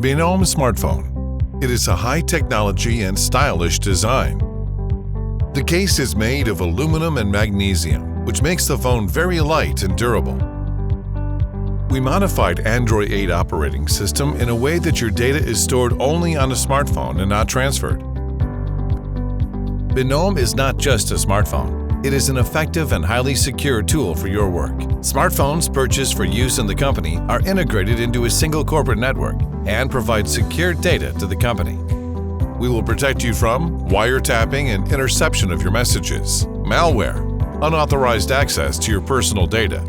Binom smartphone. It is a high technology and stylish design. The case is made of aluminum and magnesium, which makes the phone very light and durable. We modified Android 8 operating system in a way that your data is stored only on a smartphone and not transferred. Binom is not just a smartphone. It is an effective and highly secure tool for your work. Smartphones purchased for use in the company are integrated into a single corporate network and provide secure data to the company. We will protect you from wiretapping and interception of your messages, malware, unauthorized access to your personal data.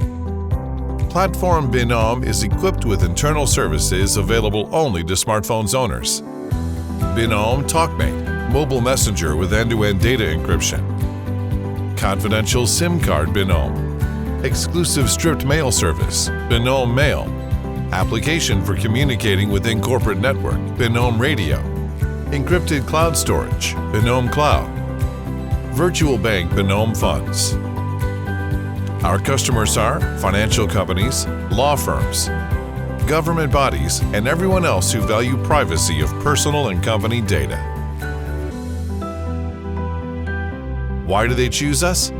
Platform Binom is equipped with internal services available only to smartphones owners. Binom TalkMate, mobile messenger with end-to-end data encryption. Confidential SIM card Binom. Exclusive stripped mail service, Binom Mail. Application for communicating within corporate network, Binom Radio. Encrypted cloud storage, Binom Cloud. Virtual bank Binom Funds. Our customers are financial companies, law firms, government bodies, and everyone else who value privacy of personal and company data. Why do they choose us?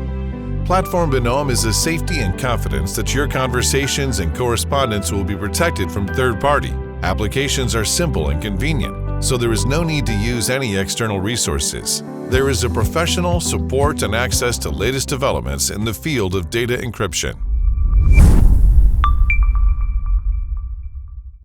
Platform Binom is a safety and confidence that your conversations and correspondence will be protected from third party. Applications are simple and convenient, so there is no need to use any external resources. There is a professional support and access to latest developments in the field of data encryption.